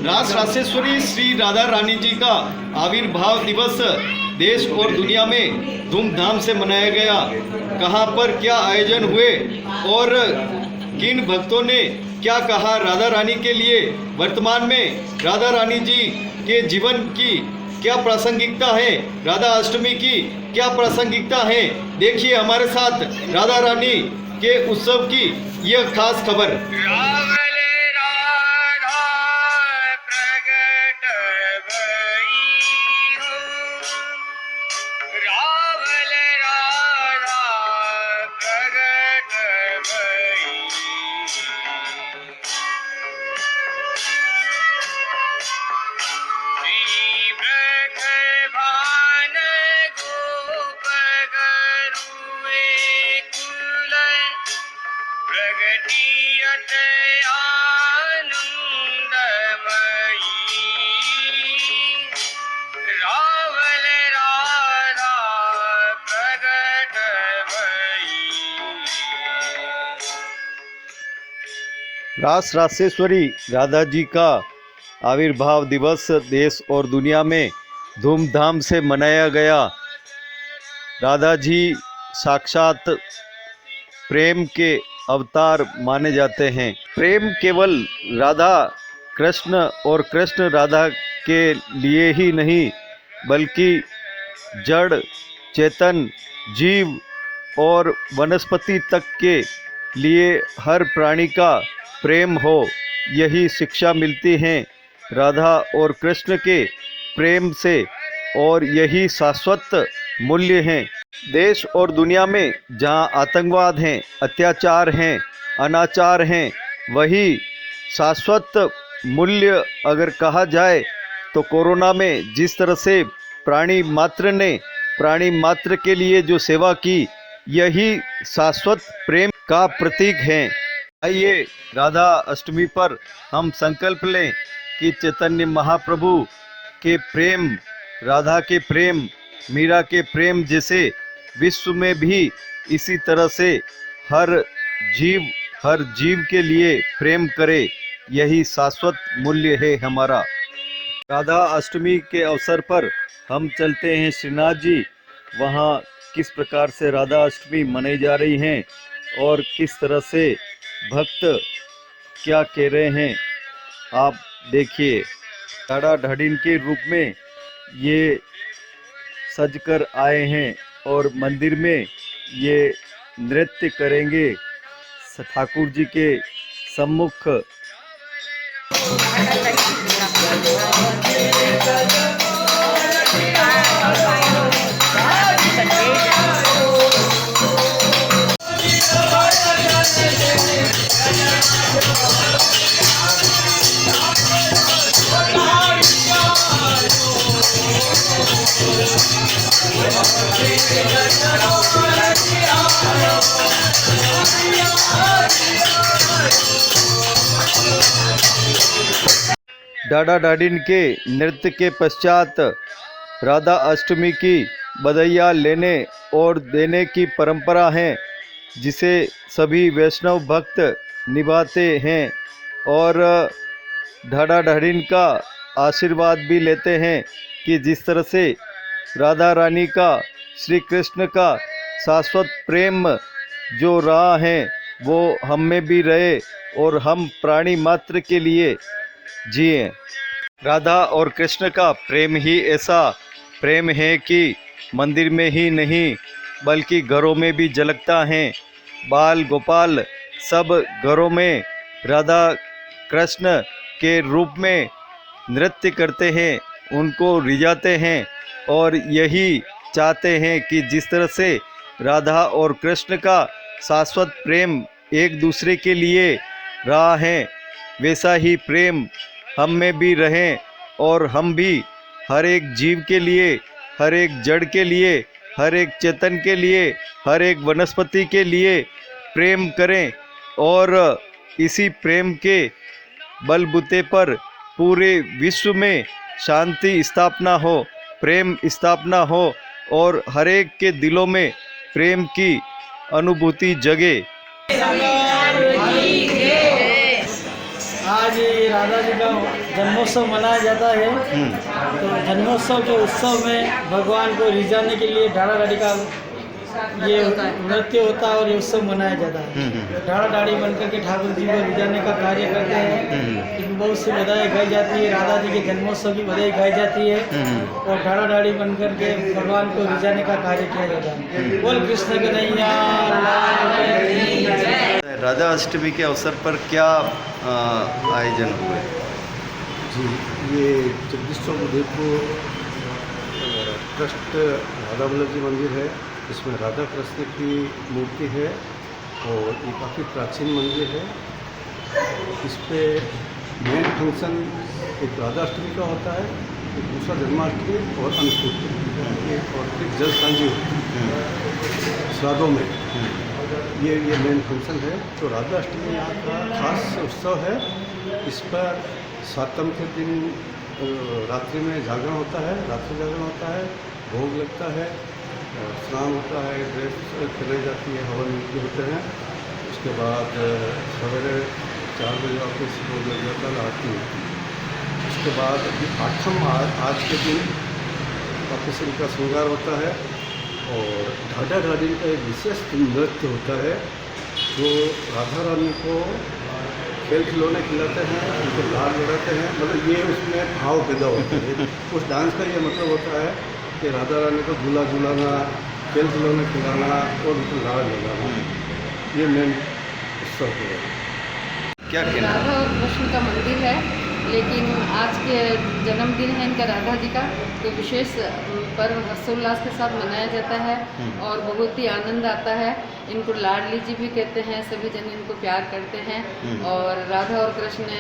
रास रासेश्वरी श्री राधा रानी जी का आविर्भाव दिवस देश और दुनिया में धूमधाम से मनाया गया। कहाँ पर क्या आयोजन हुए और किन भक्तों ने क्या कहा राधा रानी के लिए, वर्तमान में राधा रानी जी के जीवन की क्या प्रासंगिकता है, राधा अष्टमी की क्या प्रासंगिकता है, देखिए हमारे साथ राधा रानी के उत्सव की यह खास खबर। रास रासेश्वरी राधा जी का आविर्भाव दिवस देश और दुनिया में धूमधाम से मनाया गया। राधा जी साक्षात प्रेम के अवतार माने जाते हैं। प्रेम केवल राधा कृष्ण और कृष्ण राधा के लिए ही नहीं, बल्कि जड़ चेतन जीव और वनस्पति तक के लिए हर प्राणी का प्रेम हो, यही शिक्षा मिलती है राधा और कृष्ण के प्रेम से, और यही शाश्वत मूल्य हैं। देश और दुनिया में जहाँ आतंकवाद हैं, अत्याचार हैं, अनाचार हैं, वही शाश्वत मूल्य अगर कहा जाए तो कोरोना में जिस तरह से प्राणी मात्र ने प्राणी मात्र के लिए जो सेवा की, यही शाश्वत प्रेम का प्रतीक है। आइए राधा अष्टमी पर हम संकल्प लें कि चैतन्य महाप्रभु के प्रेम, राधा के प्रेम, मीरा के प्रेम जैसे विश्व में भी इसी तरह से हर जीव के लिए प्रेम करे, यही शाश्वत मूल्य है हमारा। राधा अष्टमी के अवसर पर हम चलते हैं श्रीनाथ जी, वहाँ किस प्रकार से राधा अष्टमी मनाई जा रही हैं और किस तरह से भक्त क्या कह रहे हैं, आप देखिए। ढाड़ा ढाडिन के रूप में ये सजकर आए हैं और मंदिर में ये नृत्य करेंगे ठाकुर जी के सम्मुख। ढाड़ा ढाडिन के नृत्य के पश्चात राधा अष्टमी की बधाइयाँ लेने और देने की परंपरा है, जिसे सभी वैष्णव भक्त निभाते हैं और ढाड़ा ढाडिन का आशीर्वाद भी लेते हैं कि जिस तरह से राधा रानी का, श्री कृष्ण का शाश्वत प्रेम जो रहा है वो हम में भी रहे और हम प्राणी मात्र के लिए जिए। राधा और कृष्ण का प्रेम ही ऐसा प्रेम है कि मंदिर में ही नहीं बल्कि घरों में भी झलकता है। बाल गोपाल सब घरों में राधा कृष्ण के रूप में नृत्य करते हैं, उनको रिझाते हैं और यही चाहते हैं कि जिस तरह से राधा और कृष्ण का शाश्वत प्रेम एक दूसरे के लिए रहा है, वैसा ही प्रेम हम में भी रहें और हम भी हर एक जीव के लिए, हर एक जड़ के लिए, हर एक चेतन के लिए, हर एक वनस्पति के लिए प्रेम करें और इसी प्रेम के बलबूते पर पूरे विश्व में शांति स्थापना हो, प्रेम स्थापना हो और हर एक के दिलों में प्रेम की अनुभूति जगे। आज राधा जी का जन्मोत्सव मनाया जाता है। तो जन्मोत्सव के उत्सव में भगवान को रिझाने के लिए ढाड़ा ढाड़ी का ये नृत्य होता है और ये उत्सव मनाया जाता है। ढाड़ा ढाड़ी बनकर के ठाकुर जी को रिझाने का कार्य करते हैं। इसमें बहुत सी बधाई गाई जाती है, राधा जी के जन्मोत्सव की बधाई गाई जाती है और ढाड़ा ढाड़ी बनकर के भगवान को रिझाने का कार्य किया जाता है। बोल कृष्ण कन्हैया लाल की जय। राधा अष्टमी के अवसर पर क्या आयोजन हुए? जी, ये जगदीश चौक उदयपुर ट्रस्ट राधा वल्लभ जी मंदिर है। इसमें राधा कृष्ण की मूर्ति है और ये काफ़ी प्राचीन मंदिर है। इस पे मेन फंक्शन एक राधा अष्टमी का होता है, एक दूसरा जन्माष्टमी और अन्नकूट और फिर जल सांझी होती है श्राद्धों में। ये मेन फंक्शन है। तो राधा अष्टमी यहाँ का खास उत्सव है। इस पर सातम के दिन रात्रि में जागरण होता है, रात्रि जागरण होता है, भोग लगता है, स्नान होता है, ड्रेस कराई जाती है, हवन यज्ञ होते हैं। उसके बाद सवेरे 4 बजे वापस भोग लग जाता है, आरती होती है। उसके बाद आठम आज के दिन वापस इनका श्रृंगार होता है और ढाढ़ा ढाड़ी का एक विशेष नृत्य होता है जो राधा रानी को खेल खिलौने खिलाते हैं, उनको लाल लड़ाते हैं। मतलब ये उसमें भाव पैदा होता है। उस डांस का ये मतलब होता है कि राधा रानी को झूला झूलाना, खेल खिलौने खिलाना और उनको लाल लगाना, ये मेन उत्सव है। क्या कहना? राधा और कृष्ण का मंदिर है, लेकिन आज के जन्मदिन है इनका राधा जी का, तो विशेष पर्व हर्षोल्लास के साथ मनाया जाता है और बहुत ही आनंद आता है। इनको लाडली जी भी कहते हैं, सभी जन इनको प्यार करते हैं। और राधा और कृष्ण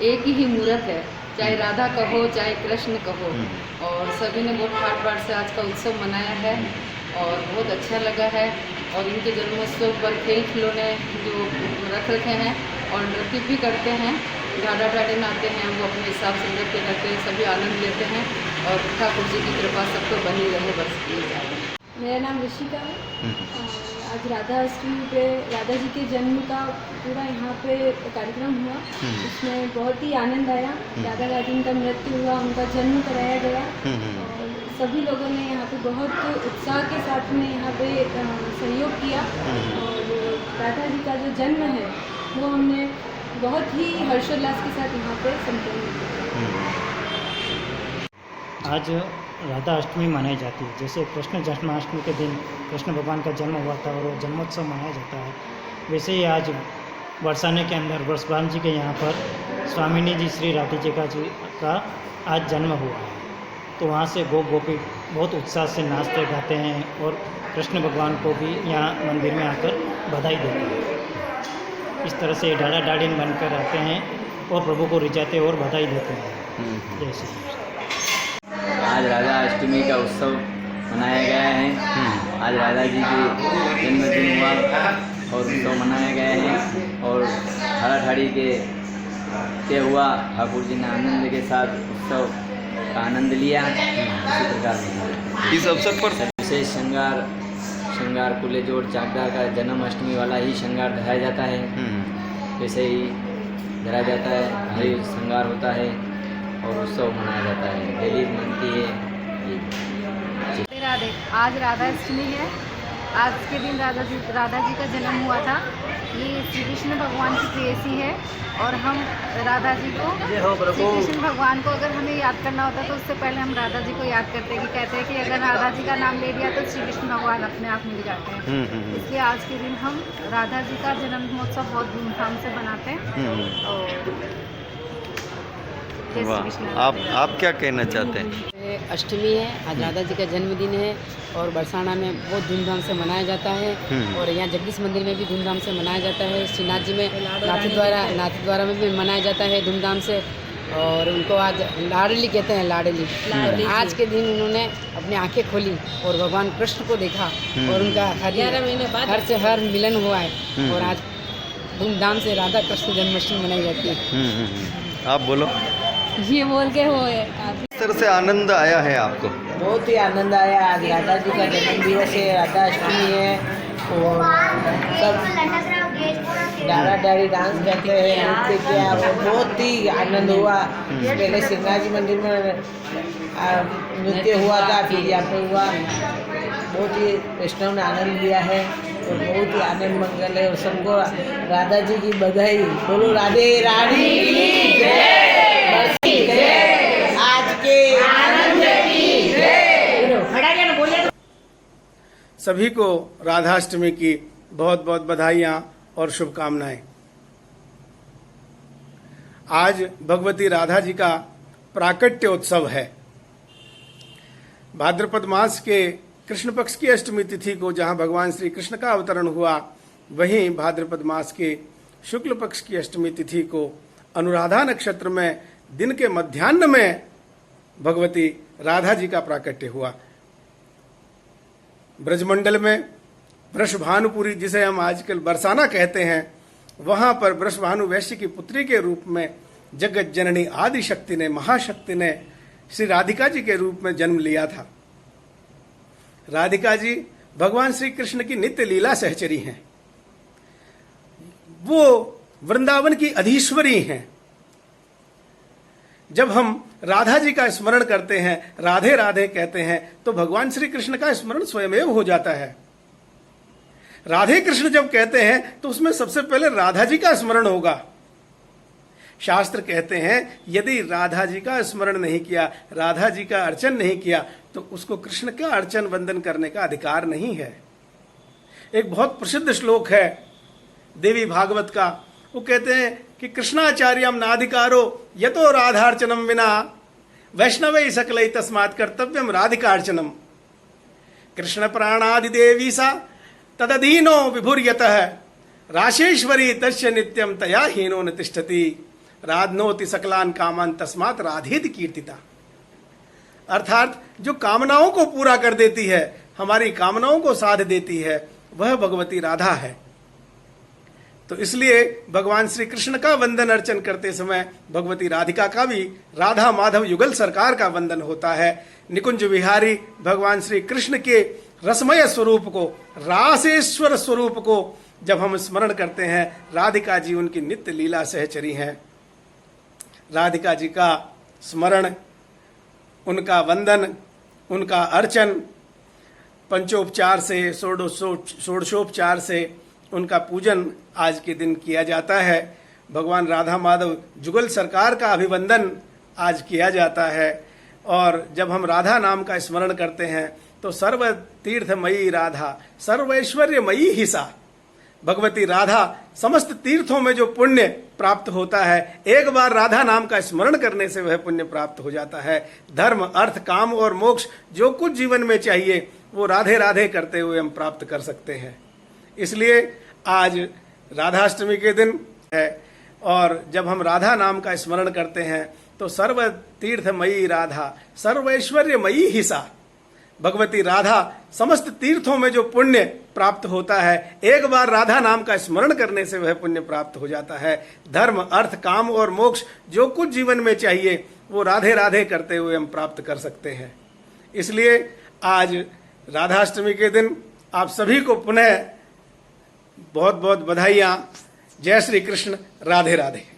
एक ही मूर्त है, चाहे राधा कहो चाहे कृष्ण कहो। और सभी ने बहुत ठाट बाट से आज का उत्सव मनाया है और बहुत अच्छा लगा है। और इनके जन्मोत्सव पर खेल खिलौने जो रख रखे हैं और नृत्य भी करते हैं, ढाढ़ा ढाड़ी में आते हैं, वो अपने हिसाब से नृत्य करते हैं, सभी आनंद लेते हैं और ठाकुर जी की कृपा सबको बनी रहे, बस ये चाहते हैं। मेरा नाम ऋषिका है। आज राधा अष्टमी पे राधा जी के जन्म का पूरा यहाँ पे कार्यक्रम हुआ। उसमें बहुत ही आनंद आया। राधा रानी का नृत्य हुआ, उनका जन्म कराया गया और सभी लोगों ने यहाँ पे बहुत उत्साह के साथ में यहाँ पे सहयोग किया। और राधा जी का जो जन्म है वो हमने बहुत ही हर्षोल्लास के साथ यहाँ पे संपन्न किया। आज राधा अष्टमी मनाई जाती है। जैसे कृष्ण जन्माष्टमी के दिन कृष्ण भगवान का जन्म हुआ था और वो जन्मोत्सव मनाया जाता है, वैसे ही आज बरसाने के अंदर वर्षभान जी के यहाँ पर स्वामिनी जी श्री राधा जी का आज जन्म हुआ है। तो वहाँ से गोपी बहुत उत्साह से नाचते गाते हैं और कृष्ण भगवान को भी यहाँ मंदिर में आकर बधाई देते हैं। इस तरह से ढाढ़ा ढाड़ीन बनकर आते हैं और प्रभु को रिझाते और बधाई देते हैं। जय श्री कृष्ण। आज राधा अष्टमी का उत्सव मनाया गया है। आज राधा जी के जन्मदिन हुआ और उत्सव मनाया गया है और ढाढ़ा ढाड़ी के हुआ। ठाकुर जी ने आनंद के साथ उत्सव का आनंद लिया। इसी प्रकार से इस अवसर पर विशेष श्रृंगार कुले जोड़ चाकदार का जन्माष्टमी वाला ही श्रृंगार धराया जाता है। वैसे ही धरा जाता है, हरी श्रृंगार होता है और उत्सव मनाया जाता है, डेली बनती है। राधे, आज राधा अष्टमी है। आज के दिन राधा जी का जन्म हुआ था। ये श्री कृष्ण भगवान की प्रेयसी है और हम राधा जी को, श्री कृष्ण भगवान को अगर हमें याद करना होता है तो उससे पहले हम राधा जी को याद करते हैं। कि कहते हैं कि अगर राधा जी का नाम ले लिया तो श्री कृष्ण भगवान अपने आप मिल जाते हैं। इसलिए आज के दिन हम राधा जी का जन्म महोत्सव बहुत धूमधाम से मनाते हैं। और आप क्या कहना चाहते हैं? अष्टमी है, आज राधा जी का जन्मदिन है और बरसाना में बहुत धूमधाम से मनाया जाता है। और यहाँ जगदीश मंदिर में भी धूमधाम से मनाया जाता है। श्रीनाथ जी में नाथ द्वारा में भी मनाया जाता है धूमधाम से। और उनको आज लाडली कहते हैं, लाडली। आज के दिन उन्होंने अपनी आंखें खोली और भगवान कृष्ण को देखा और उनका 11 महीने बाद हर से हर मिलन हुआ है। और आज धूमधाम से राधा कृष्ण जन्माष्टमी मनाई जाती है। आप बोलो। ये बोल के हो किस तरह से आनंद आया है आपको? बहुत ही आनंद आया। आज राधा जी का जन्म दिवस है, राधा अष्टमी है और सब डारा डारी डांस करते हैं, नृत्य किया, वो बहुत ही आनंद हुआ। पहले श्रीनाथ जी मंदिर में नृत्य हुआ था, फिर यहाँ पे हुआ। बहुत ही वैष्णव ने आनंद लिया है और बहुत ही आनंद मंगल है और सबको राधा जी की बधाई। बोलो राधे रानी की जय, आज के आनंद की जय। सभी को राधाष्टमी की बहुत बहुत बधाइयाँ और शुभकामनाएं। आज भगवती राधा जी का प्राकट्य उत्सव है। भाद्रपद मास के कृष्ण पक्ष की अष्टमी तिथि को जहां भगवान श्री कृष्ण का अवतरण हुआ, वहीं भाद्रपद मास के शुक्ल पक्ष की अष्टमी तिथि को अनुराधा नक्षत्र में दिन के मध्याह्न में भगवती राधा जी का प्राकट्य हुआ। ब्रजमंडल में वृषभानुपुरी, जिसे हम आजकल बरसाना कहते हैं, वहां पर वृषभानु वैश्य की पुत्री के रूप में जगत जननी आदि शक्ति ने, महाशक्ति ने श्री राधिका जी के रूप में जन्म लिया था। राधिका जी भगवान श्री कृष्ण की नित्य लीला सहचरी हैं। वो वृंदावन की अधीश्वरी हैं। जब हम राधा जी का स्मरण करते हैं, राधे राधे कहते हैं, तो भगवान श्री कृष्ण का स्मरण स्वयमेव हो जाता है। राधे कृष्ण जब कहते हैं तो उसमें सबसे पहले राधा जी का स्मरण होगा। शास्त्र कहते हैं यदि राधा जी का स्मरण नहीं किया, राधा जी का अर्चन नहीं किया, तो उसको कृष्ण का अर्चन वंदन करने का अधिकार नहीं है। एक बहुत प्रसिद्ध श्लोक है देवी भागवत का। वो कहते हैं कि कृष्णाचार्यम नाधिकारो यतो राधार्चनम विना वैष्णवै सकलै तस्मात् कर्तव्यम राधिकार्चनम। कृष्ण प्राणादि देवी सा तदधीनो विभुर्यतः राशेश्वरी तस्य नित्यम तया हीनो न तिष्ठति राधनोति सकलान कामान तस्मात् राधेति कीर्तिता। अर्थात जो कामनाओं को पूरा कर देती है, हमारी कामनाओं को साध देती है, वह भगवती राधा है। तो इसलिए भगवान श्री कृष्ण का वंदन अर्चन करते समय भगवती राधिका का भी राधा माधव युगल सरकार का वंदन होता है। निकुंज विहारी भगवान श्री कृष्ण के रसमय स्वरूप को, रासेश्वर स्वरूप को जब हम स्मरण करते हैं, राधिका जी उनकी नित्य लीला सहचरी हैं। राधिका जी का स्मरण, उनका वंदन, उनका अर्चन पंचोपचार से, षोडशोपचार से उनका पूजन आज के दिन किया जाता है। भगवान राधा माधव जुगल सरकार का अभिवंदन आज किया जाता है। और जब हम राधा नाम का स्मरण करते हैं तो सर्व तीर्थमयी राधा सर्वैश्वर्यमयी ही सा। भगवती राधा समस्त तीर्थों में जो पुण्य प्राप्त होता है, एक बार राधा नाम का स्मरण करने से वह पुण्य प्राप्त हो जाता है। धर्म, अर्थ, काम और मोक्ष जो कुछ जीवन में चाहिए वो राधे राधे करते हुए हम प्राप्त कर सकते हैं। इसलिए आज राधाष्टमी के दिन है और जब हम राधा नाम का स्मरण करते हैं तो सर्व तीर्थमयी राधा सर्वैश्वर्यमयी ही सा। भगवती राधा समस्त तीर्थों में जो पुण्य प्राप्त होता है, एक बार राधा नाम का स्मरण करने से वह पुण्य प्राप्त हो जाता है। धर्म, अर्थ, काम और मोक्ष जो कुछ जीवन में चाहिए वो राधे राधे करते हुए हम प्राप्त कर सकते हैं। इसलिए आज राधाष्टमी के दिन आप सभी को पुनः बहुत बहुत बधाइयाँ। जय श्री कृष्ण, राधे राधे।